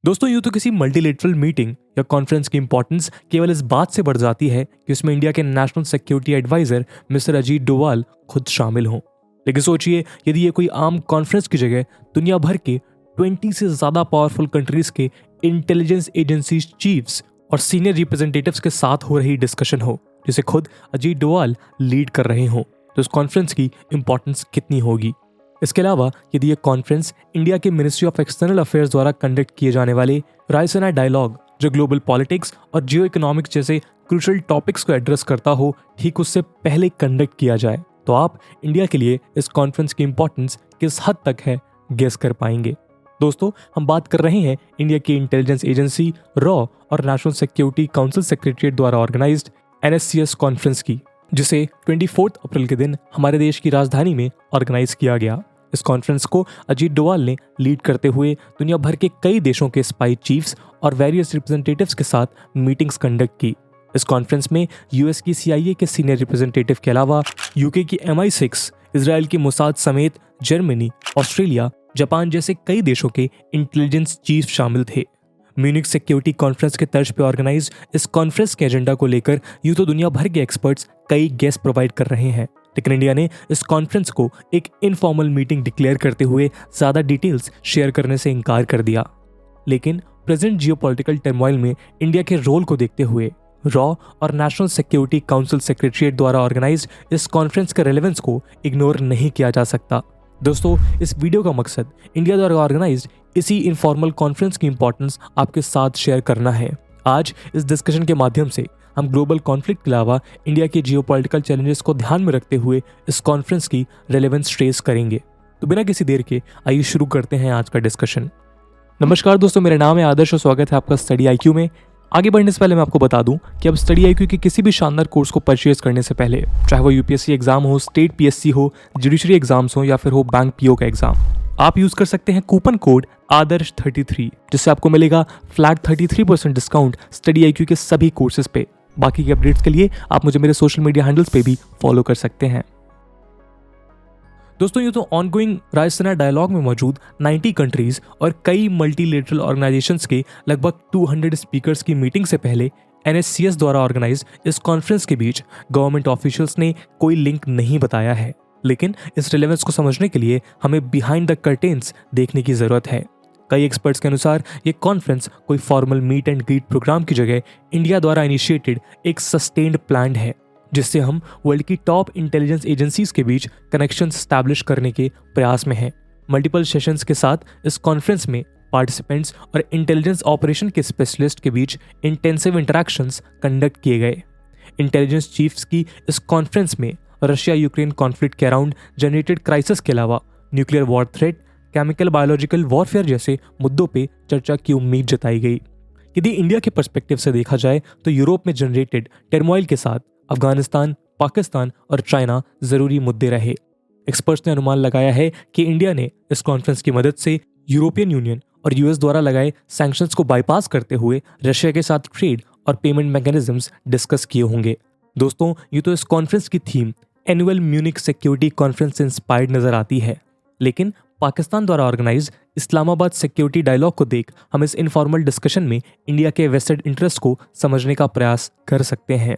दोस्तों यूं तो किसी मल्टीलेटरल मीटिंग या कॉन्फ्रेंस की इंपॉर्टेंस केवल इस बात से बढ़ जाती है कि उसमें इंडिया के national security adviser mister Ajit Doval खुद शामिल हों। लेकिन सोचिए, यदि ये कोई आम कॉन्फ्रेंस की जगह दुनिया भर के 20 से ज्यादा पावरफुल कंट्रीज के इंटेलिजेंस एजेंसी चीफ्स और सीनियर रिप्रेजेंटेटिव्स के साथ हो रही डिस्कशन हो, जिसे खुद अजीत डोवाल लीड कर रहे हों, तो इस कॉन्फ्रेंस की इंपॉर्टेंस कितनी होगी। इसके अलावा यदि ये कॉन्फ्रेंस इंडिया के मिनिस्ट्री ऑफ एक्सटर्नल अफेयर्स द्वारा कंडक्ट किए जाने वाले रायसीना डायलॉग, जो ग्लोबल पॉलिटिक्स और जियो इकोनॉमिक्स जैसे क्रूशियल टॉपिक्स को एड्रेस करता हो, ठीक उससे पहले कंडक्ट किया जाए, तो आप इंडिया के लिए इस कॉन्फ्रेंस की इंपॉर्टेंस किस हद तक है गेस कर पाएंगे। दोस्तों, हम बात कर रहे हैं इंडिया की इंटेलिजेंस एजेंसी रॉ और नेशनल सिक्योरिटी काउंसिल सेक्रेटरीट द्वारा ऑर्गेनाइज्ड NSCS कॉन्फ्रेंस की, जिसे 24 अप्रैल के दिन हमारे देश की राजधानी में ऑर्गेनाइज किया गया। इस कॉन्फ्रेंस को अजीत डोवाल ने लीड करते हुए दुनिया भर के कई देशों के स्पाई चीफ्स और वेरियस रिप्रेजेंटेटिव्स के साथ मीटिंग्स कंडक्ट की। इस कॉन्फ्रेंस में यूएस की CIA के सीनियर रिप्रेजेंटेटिव के अलावा UK की MI6, इजराइल की मोसाद समेत जर्मनी, ऑस्ट्रेलिया, जापान जैसे कई देशों के इंटेलिजेंस चीफ शामिल थे। म्यूनिक सिक्योरिटी कॉन्फ्रेंस के तर्ज पर ऑर्गेनाइज इस कॉन्फ्रेंस के एजेंडा को लेकर यूं तो दुनिया भर के एक्सपर्ट्स कई गेस्ट प्रोवाइड कर रहे हैं, लेकिन इंडिया ने इस कॉन्फ्रेंस को एक इनफॉर्मल मीटिंग डिक्लेयर करते हुए ज्यादा डिटेल्स शेयर करने से इनकार कर दिया। लेकिन प्रेजेंट जियोपॉलिटिकल टर्मोइल में इंडिया के रोल को देखते हुए रॉ और नेशनल सिक्योरिटी काउंसिल सेक्रेटरीट द्वारा ऑर्गेनाइज इस कॉन्फ्रेंस के रेलेवेंस को इग्नोर नहीं किया जा सकता। दोस्तों, इस वीडियो का मकसद इंडिया द्वारा ऑर्गेनाइज इसी इनफॉर्मल कॉन्फ्रेंस की इंपॉर्टेंस आपके साथ शेयर करना है। आज इस डिस्कशन के माध्यम से हम ग्लोबल कॉन्फ्लिक्ट के अलावा इंडिया के जियोपॉलिटिकल चैलेंजेस को ध्यान में रखते हुए इस कॉन्फ्रेंस की रेलेवेंस ट्रेस करेंगे। तो बिना किसी देर के आइए शुरू करते हैं आज का डिस्कशन। नमस्कार दोस्तों, मेरा नाम है आदर्श और स्वागत है आपका स्टडी IQ में। आगे बढ़ने से पहले मैं आपको बता दूं कि अब स्टडी IQ के किसी भी शानदार कोर्स को परचेज करने से पहले, चाहे वो UPSC एग्जाम हो, स्टेट PSC हो, जुडिशरी एग्जाम्स हो या फिर हो बैंक PO का एग्जाम, आप यूज कर सकते हैं कूपन कोड आदर्श 33, जिससे आपको मिलेगा फ्लैट 33% डिस्काउंट स्टडी IQ के सभी कोर्सेज पे। बाकी के अपडेट्स के लिए आप मुझे मेरे सोशल मीडिया हैंडल्स पे भी फॉलो कर सकते हैं। दोस्तों, यूं तो ऑनगोइंग रायसीना डायलॉग में मौजूद 90 कंट्रीज और कई मल्टीलेटरल ऑर्गेनाइजेशंस के लगभग 200 स्पीकर्स की मीटिंग से पहले NSCS द्वारा ऑर्गेनाइज इस कॉन्फ्रेंस के बीच गवर्नमेंट ऑफिशियल्स ने कोई लिंक नहीं बताया है। लेकिन इस रिलेवेंस को समझने के लिए हमें बिहाइंड द कर्टेन्स देखने की जरूरत है। कई एक्सपर्ट्स के अनुसार ये कॉन्फ्रेंस कोई formal meet and greet programme की जगह इंडिया द्वारा इनिशिएटेड एक सस्टेन्ड प्लान है, जिससे हम वर्ल्ड की टॉप इंटेलिजेंस एजेंसीज के बीच कनेक्शन स्टैब्लिश करने के प्रयास में हैं। मल्टीपल सेशंस के साथ इस कॉन्फ्रेंस में पार्टिसिपेंट्स और इंटेलिजेंस ऑपरेशन के स्पेशलिस्ट के बीच इंटेंसिव इंटरैक्शंस कंडक्ट किए गए। इंटेलिजेंस चीफ्स की इस कॉन्फ्रेंस में रशिया यूक्रेन कॉन्फ्लिक्ट के अराउंड जनरेटेड क्राइसिस के अलावा nuclear war threat, chemical biological warfare जैसे मुद्दों पे चर्चा की उम्मीद जताई गई। यदि इंडिया के पर्सपेक्टिव से देखा जाए तो यूरोप में जनरेटेड टर्मोइल के साथ अफगानिस्तान, पाकिस्तान और चाइना जरूरी मुद्दे रहे। एक्सपर्ट्स ने अनुमान लगाया है कि इंडिया ने इस कॉन्फ्रेंस की मदद से यूरोपियन यूनियन और US द्वारा लगाए सैंक्शंस को बाईपास करते हुए रशिया के साथ ट्रेड और पेमेंट मैकेनिज्म्स डिस्कस किए होंगे। दोस्तों, ये तो इस कॉन्फ्रेंस की theme annual Munich security conference से इंस्पायर्ड नजर आती है, लेकिन पाकिस्तान द्वारा ऑर्गेनाइज इस्लामाबाद सिक्योरिटी डायलॉग को देख हम इस इनफॉर्मल डिस्कशन में इंडिया के वेस्टेड इंटरेस्ट को समझने का प्रयास कर सकते हैं।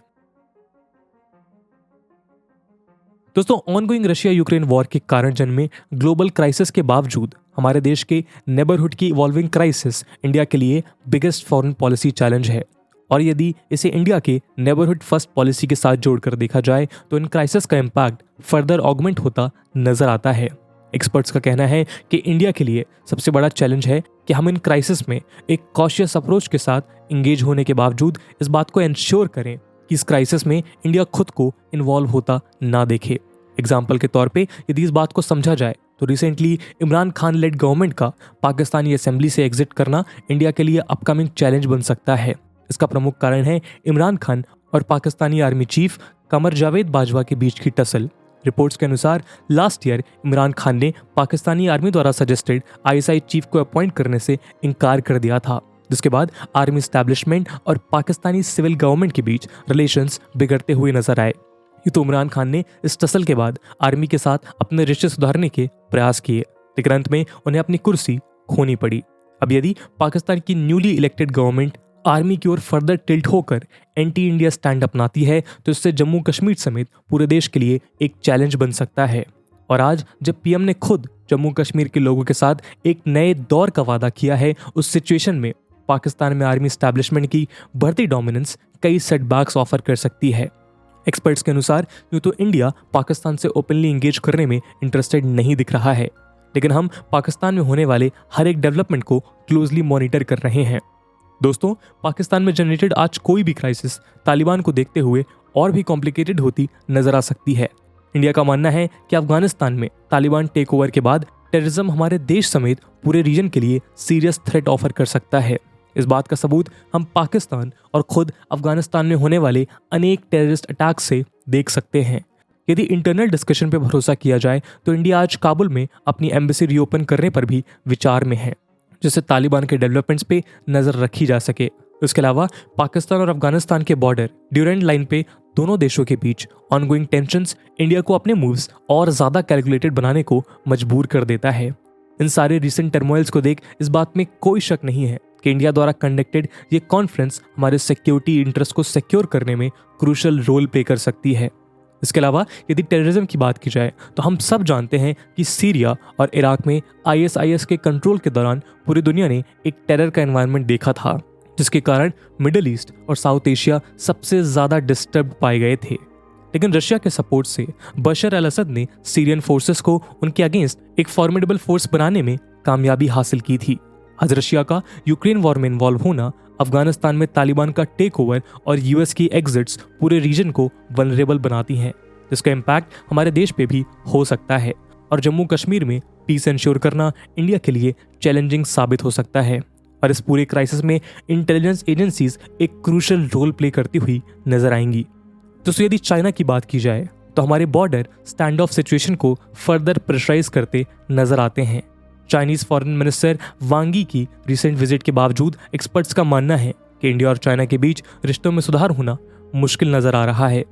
दोस्तों, ऑनगोइंग रशिया यूक्रेन वॉर के कारण जन्मे ग्लोबल क्राइसिस के बावजूद हमारे देश के नेबरहुड की इवॉल्विंग क्राइसिस इंडिया के लिए बिगेस्ट फॉरेन पॉलिसी चैलेंज है। और यदि इसे इंडिया के नेबरहुड फर्स्ट पॉलिसी के साथ जोड़कर देखा जाए तो इन क्राइसिस का इम्पैक्ट फर्दर ऑगमेंट होता नजर आता है। एक्सपर्ट्स का कहना है कि इंडिया के लिए सबसे बड़ा चैलेंज है कि हम इन क्राइसिस में एक कॉशियस अप्रोच के साथ इंगेज होने के बावजूद इस बात को एंश्योर करें कि इस क्राइसिस में इंडिया खुद को इन्वॉल्व होता ना देखे। एग्जाम्पल के तौर पे यदि इस बात को समझा जाए तो recently Imran Khan lead government का पाकिस्तानी असेंबली से एग्जिट करना इंडिया के लिए अपकमिंग चैलेंज बन सकता है। इसका प्रमुख कारण है इमरान खान और पाकिस्तानी आर्मी चीफ कमर जावेद बाजवा के बीच की टसल। रिपोर्ट्स के अनुसार लास्ट ईयर इमरान खान ने पाकिस्तानी आर्मी द्वारा सजेस्टेड ISI चीफ को अपॉइंट करने से इनकार कर दिया था, जिसके बाद आर्मी एस्टैब्लिशमेंट और पाकिस्तानी सिविल गवर्नमेंट के बीच रिलेशंस बिगड़ते हुए नजर आए। ये तो इमरान खान ने इस टसल के बाद आर्मी के साथ अपने रिश्ते सुधारने के प्रयास किए, लेकिन अंत में उन्हें अपनी कुर्सी खोनी पड़ी। अब यदि पाकिस्तान की न्यूली इलेक्टेड गवर्नमेंट आर्मी की ओर फर्दर टिल्ट होकर एंटी इंडिया स्टैंड अपनाती है तो इससे जम्मू कश्मीर समेत पूरे देश के लिए एक चैलेंज बन सकता है। और आज जब पीएम ने खुद जम्मू कश्मीर के लोगों के साथ एक नए दौर का वादा किया है, उस सिचुएशन में पाकिस्तान में आर्मी एस्टैब्लिशमेंट की बढ़ती डोमिनेंस कई सेटबैक्स ऑफर कर सकती है। एक्सपर्ट्स के अनुसार यूं तो इंडिया पाकिस्तान से ओपनली एंगेज करने में इंटरेस्टेड नहीं दिख रहा है, लेकिन हम पाकिस्तान में होने वाले हर एक डेवलपमेंट को क्लोजली मॉनिटर कर रहे हैं। दोस्तों, पाकिस्तान में जनरेटेड आज कोई भी क्राइसिस तालिबान को देखते हुए और भी कॉम्प्लिकेटेड होती नजर आ सकती है। इंडिया का मानना है कि अफगानिस्तान में तालिबान टेक ओवर के बाद टेररिज्म हमारे देश समेत पूरे रीजन के लिए सीरियस थ्रेट ऑफर कर सकता है। इस बात का सबूत हम पाकिस्तान और खुद अफगानिस्तान में होने वाले अनेक टेररिस्ट अटैक से देख सकते हैं। यदि इंटरनल डिस्कशन पर भरोसा किया जाए तो इंडिया आज काबुल में अपनी एम्बेसी रीओपन करने पर भी विचार में है, जिससे तालिबान के डेवलपमेंट्स पे नजर रखी जा सके। इसके अलावा पाकिस्तान और अफगानिस्तान के बॉर्डर ड्यूरेंट लाइन पे दोनों देशों के बीच ऑनगोइंग टेंशंस इंडिया को अपने मूव्स और ज्यादा कैलकुलेटेड बनाने को मजबूर कर देता है। इन सारे रिसेंट टर्मोइल्स को देख इस बात में कोई शक नहीं है कि इंडिया द्वारा कंडक्टेड ये कॉन्फ्रेंस हमारे सिक्योरिटी इंटरेस्ट को सिक्योर करने में क्रूशल रोल प्ले कर सकती है। इसके अलावा यदि टेररिज्म की बात की जाए तो हम सब जानते हैं कि सीरिया और इराक में ISIS के कंट्रोल के दौरान पूरी दुनिया ने एक टेरर का एनवायरनमेंट देखा था, जिसके कारण मिडिल ईस्ट और साउथ एशिया सबसे ज्यादा डिस्टर्ब पाए गए थे। लेकिन रशिया के सपोर्ट से बशर अल असद ने सीरियन फोर्सेस को उनके अगेंस्ट एक फॉर्मिडेबल फोर्स बनाने में कामयाबी हासिल की थी। आज रशिया का यूक्रेन वॉर में इन्वॉल्व होना, अफगानिस्तान में तालिबान का टेक ओवर और US की एग्जिट्स पूरे रीजन को वल्नरेबल बनाती हैं, जिसका इम्पैक्ट हमारे देश पे भी हो सकता है। और जम्मू कश्मीर में पीस इंश्योर करना इंडिया के लिए चैलेंजिंग साबित हो सकता है। और इस पूरे क्राइसिस में इंटेलिजेंस एजेंसीज एक क्रूशल रोल प्ले करती हुई नजर आएंगी। तो यदि चाइना की बात की जाए तो हमारे बॉर्डर स्टैंड ऑफ सिचुएशन को फर्दर प्रेशराइज करते नजर आते हैं। चाइनीज फॉरेन मिनिस्टर वांग यी की रिसेंट विजिट के बावजूद एक्सपर्ट्स का मानना है कि इंडिया और चाइना के बीच रिश्तों में सुधार होना मुश्किल नजर आ रहा है।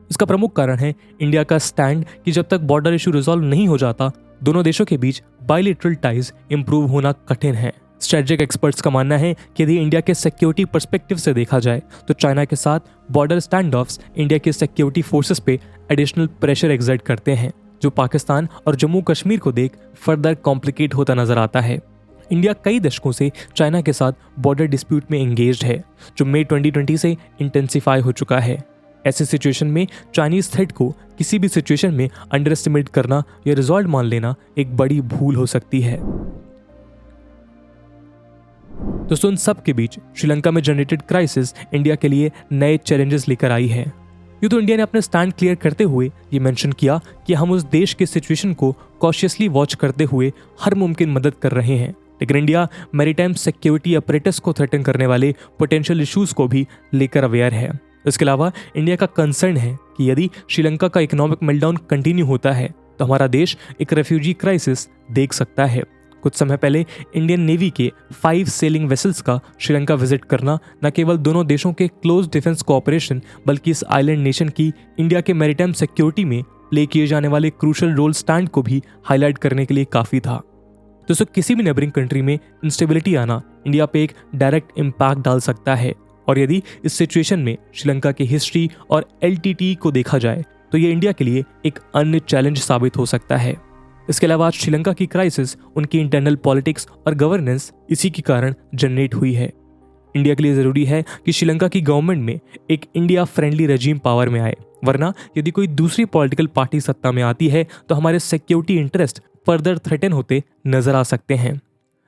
इसका प्रमुख कारण है इंडिया का स्टैंड कि जब तक बॉर्डर इशू रिजॉल्व नहीं हो जाता, दोनों देशों के बीच बायलैटरल टाइज इंप्रूव होना कठिन है। स्ट्रेटेजिक एक्सपर्ट्स का मानना है कि यदि इंडिया के सिक्योरिटी पर्सपेक्टिव से देखा जाए तो चाइना के साथ बॉर्डर स्टैंड ऑफ्स इंडिया के सिक्योरिटी फोर्सेस पे एडिशनल प्रेशर एक्सर्ट करते हैं, जो पाकिस्तान और जम्मू कश्मीर को देख फर्दर कॉम्प्लिकेट होता नजर आता है। इंडिया कई दशकों से चाइना के साथ बॉर्डर डिस्प्यूट में एंगेज्ड है, जो मई 2020 से इंटेंसिफाई हो चुका है। ऐसी सिचुएशन में चाइनीज थ्रेट को किसी भी सिचुएशन में अंडर एस्टिमेट करना या रिजॉल्व मान लेना एक बड़ी भूल हो सकती है। दोस्तों, इन सब के बीच श्रीलंका में जनरेटेड क्राइसिस इंडिया के लिए नए चैलेंजेस लेकर आई है। यूं तो इंडिया ने अपने स्टैंड क्लियर करते हुए ये मेंशन किया कि हम उस देश के सिचुएशन को कॉशियसली वॉच करते हुए हर मुमकिन मदद कर रहे हैं, लेकिन इंडिया मैरीटाइम सिक्योरिटी अपरेटस को थ्रेटन करने वाले पोटेंशियल इश्यूज को भी लेकर अवेयर है। इसके अलावा इंडिया का कंसर्न है कि यदि श्रीलंका का इकोनॉमिक मेल्टडाउन कंटिन्यू होता है तो हमारा देश एक रेफ्यूजी क्राइसिस देख सकता है। कुछ समय पहले इंडियन नेवी के 5 सेलिंग वेसल्स का श्रीलंका विजिट करना न केवल दोनों देशों के क्लोज डिफेंस कोऑपरेशन बल्कि इस आइलैंड नेशन की इंडिया के मैरीटाइम सिक्योरिटी में प्ले किए जाने वाले क्रूशल रोल स्टैंड को भी हाईलाइट करने के लिए काफी था। दोस्तों, किसी भी नेबरिंग कंट्री में इंस्टेबिलिटी आना इंडिया पे एक डायरेक्ट इम्पैक्ट डाल सकता है, और यदि इस सिचुएशन में श्रीलंका की हिस्ट्री और LTTE को देखा जाए तो ये इंडिया के लिए एक अन्य चैलेंज साबित हो सकता है। इसके अलावा आज श्रीलंका की क्राइसिस उनकी इंटरनल पॉलिटिक्स और गवर्नेंस इसी के कारण जनरेट हुई है। इंडिया के लिए जरूरी है कि श्रीलंका की गवर्नमेंट में एक इंडिया फ्रेंडली रेजिम पावर में आए, वरना यदि कोई दूसरी पॉलिटिकल पार्टी सत्ता में आती है तो हमारे सिक्योरिटी इंटरेस्ट फर्दर थ्रेटन होते नजर आ सकते हैं।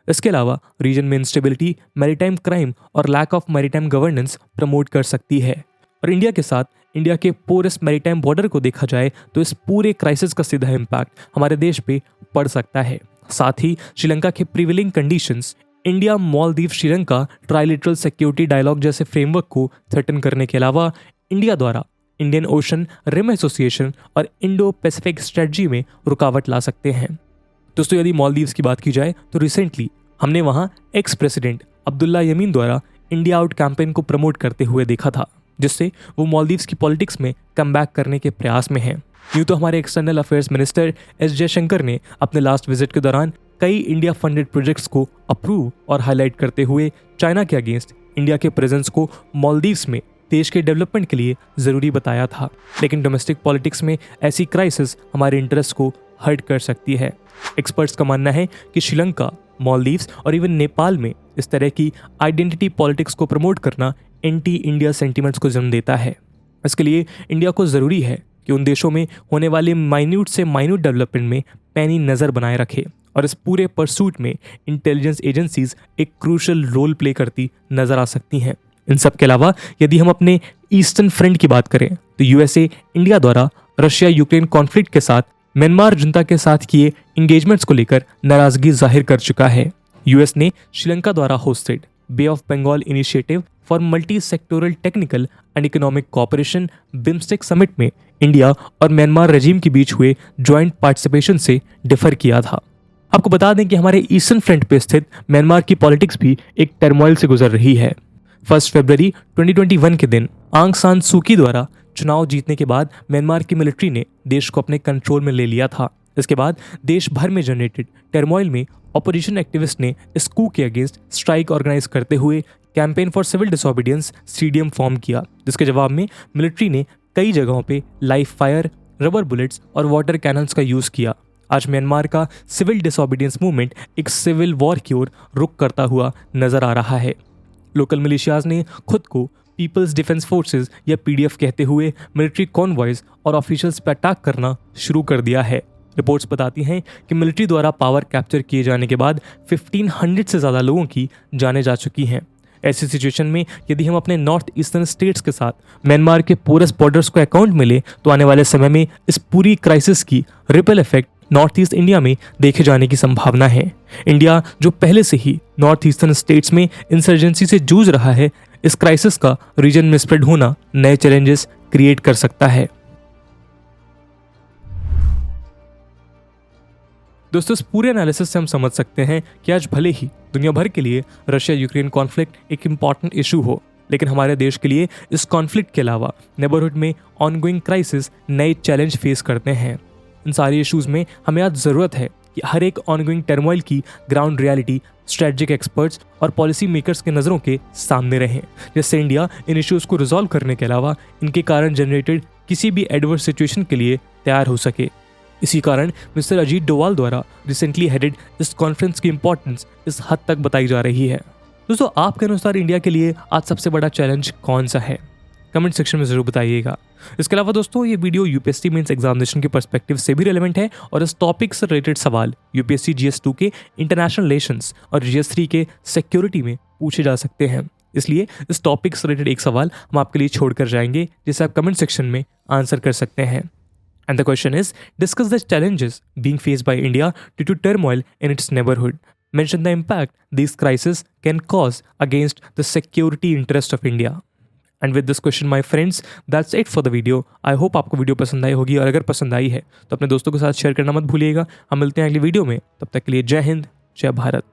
इसके अलावा रीजन में इंस्टेबिलिटी, मैरीटाइम क्राइम और lack of maritime governance promote कर सकती है। और इंडिया के साथ इंडिया के पोरेस्ट मैरीटाइम बॉर्डर को देखा जाए तो इस पूरे क्राइसिस का सीधा इम्पैक्ट हमारे देश पे पड़ सकता है। साथ ही श्रीलंका के prevailing conditions India Maldives Sri Lanka trilateral security dialogue जैसे फ्रेमवर्क को थ्रेटन करने के अलावा इंडिया द्वारा इंडियन ओशन रिम एसोसिएशन और इंडो पैसिफिक स्ट्रेटजी में रुकावट ला सकते हैं। दोस्तों, यदि मालदीव्स की बात की जाए तो रिसेंटली हमने वहां एक्स प्रेसिडेंट अब्दुल्ला यमीन द्वारा इंडिया आउट कैंपेन को प्रमोट करते हुए देखा था, जिससे वो मालदीव्स की पॉलिटिक्स में कमबैक करने के प्रयास में हैं। यूं तो हमारे external affairs minister S Jaishankar ने अपने लास्ट विजिट के दौरान कई इंडिया फंडेड प्रोजेक्ट्स को अप्रूव और हाईलाइट करते हुए चाइना के अगेंस्ट इंडिया के प्रेजेंस को मालदीव्स में देश के डेवलपमेंट के लिए ज़रूरी बताया था। लेकिन डोमेस्टिक पॉलिटिक्स में ऐसी क्राइसिस हमारे इंटरेस्ट को हर्ट कर सकती है। एक्सपर्ट्स का मानना है कि श्रीलंका, मालदीव्स और इवन नेपाल में इस तरह की आइडेंटिटी पॉलिटिक्स को प्रमोट करना एंटी इंडिया सेंटिमेंट्स को जन्म देता है। इसके लिए इंडिया को ज़रूरी है कि उन देशों में होने वाले माइन्यूट से माइन्यूट डेवलपमेंट में पैनी नज़र बनाए रखे और इस पूरे परसूट में इंटेलिजेंस एजेंसीज एक क्रूशल रोल प्ले करती नजर आ सकती हैं। इन सब के अलावा यदि हम अपने ईस्टर्न फ्रंट की बात करें तो यूएसए इंडिया द्वारा रशिया यूक्रेन कॉन्फ्लिक्ट के साथ म्यांमार जुंता के साथ किए इंगेजमेंट्स को लेकर नाराजगी जाहिर कर चुका है। यूएस ने श्रीलंका द्वारा hosted Bay of Bengal Initiative for Multi Sectoral Technical and Economic Cooperation BIMSTEC summit में इंडिया और म्यांमार रेजिम के बीच हुए ज्वाइंट पार्टिसिपेशन से डिफर किया था। आपको बता दें कि हमारे ईस्टर्न फ्रंट पे स्थित म्यांमार की पॉलिटिक्स भी एक टर्मोइल से गुजर रही है। 1 फरवरी 2021 के दिन आंग सान सूकी द्वारा चुनाव जीतने के बाद म्यांमार की मिलिट्री ने देश को अपने कंट्रोल में ले लिया था। इसके बाद देश भर में जनरेटेड टर्मोइल में अपोजिशन एक्टिविस्ट ने इस कू के अगेंस्ट स्ट्राइक ऑर्गेनाइज करते हुए campaign for civil disobedience CDM form किया, जिसके जवाब में मिलिट्री ने कई जगहों पे लाइव फायर, रबर बुलेट्स और वाटर कैनन्स का यूज किया। आज म्यांमार का सिविल डिसोबीडियंस मूवमेंट एक सिविल वॉर की ओर रुख करता हुआ नजर आ रहा है। लोकल मिलिशियाज ने खुद को पीपल्स डिफेंस फोर्सेस या पीडीएफ कहते हुए मिलिट्री कॉन्वॉयज और ऑफिशियल्स पर अटैक करना शुरू कर दिया है। रिपोर्ट्स बताती हैं कि मिलिट्री द्वारा पावर कैप्चर किए जाने के बाद 1500 से ज़्यादा लोगों की जानें जा चुकी हैं। ऐसी सिचुएशन में यदि हम अपने नॉर्थ ईस्टर्न स्टेट्स के साथ म्यांमार के पोरस बॉर्डर्स को अकाउंट में ले तो आने वाले समय में इस पूरी क्राइसिस की ripple effect north east India में देखे जाने की संभावना है। इंडिया जो पहले से ही नॉर्थ ईस्टर्न स्टेट्स में इंसर्जेंसी से जूझ रहा है, इस क्राइसिस का रीजन में स्प्रेड होना नए चैलेंजेस क्रिएट कर सकता है। दोस्तों, इस पूरे एनालिसिस से हम समझ सकते हैं कि आज भले ही दुनिया भर के लिए रशिया यूक्रेन कॉन्फ्लिक्ट एक इम्पॉर्टेंट इशू हो, लेकिन हमारे देश के लिए इस कॉन्फ्लिक्ट के अलावा नेबरहुड में ऑनगोइंग क्राइसिस नए चैलेंज फेस करते हैं। इन सारे इश्यूज में हमें आज ज़रूरत है कि हर एक ऑनगोइंग टर्मोइल की ग्राउंड रियलिटी स्ट्रेटजिक एक्सपर्ट्स और पॉलिसी मेकर्स के नज़रों के सामने रहें, जिससे इंडिया इन इश्यूज़ को रिजॉल्व करने के अलावा इनके कारण जनरेटेड किसी भी एडवर्स सिचुएशन के लिए तैयार हो सके। इसी कारण मिस्टर अजीत डोवाल द्वारा रिसेंटली हेडेड इस कॉन्फ्रेंस की इंपॉर्टेंस इस हद तक बताई जा रही है। दोस्तों, आपके अनुसार इंडिया के लिए आज सबसे बड़ा चैलेंज कौन सा है? कमेंट सेक्शन में ज़रूर बताइएगा। इसके अलावा दोस्तों, ये वीडियो यूपीएससी मेंस एग्जामिनेशन के पर्सपेक्टिव से भी रिलेवेंट है और इस टॉपिक से रिलेटेड सवाल यूपीएससी GS2 के इंटरनेशनल रिलेशंस और GS3 के सिक्योरिटी में पूछे जा सकते हैं। इसलिए इस टॉपिक से रिलेटेड एक सवाल हम आपके लिए छोड़कर जाएंगे, जिसे आप कमेंट सेक्शन में आंसर कर सकते हैं। And the question is, discuss the challenges being faced by India due to turmoil in its neighborhood. Mention the impact these crises can cause against the security interest of India. And with this question, my friends, that's it for the video. I hope आपको video पसंद आई होगी और अगर पसंद आई है तो अपने दोस्तों के साथ शेयर करना मत भूलिएगा। हम मिलते हैं अगली वीडियो में, तब तक के लिए जय हिंद, जय भारत।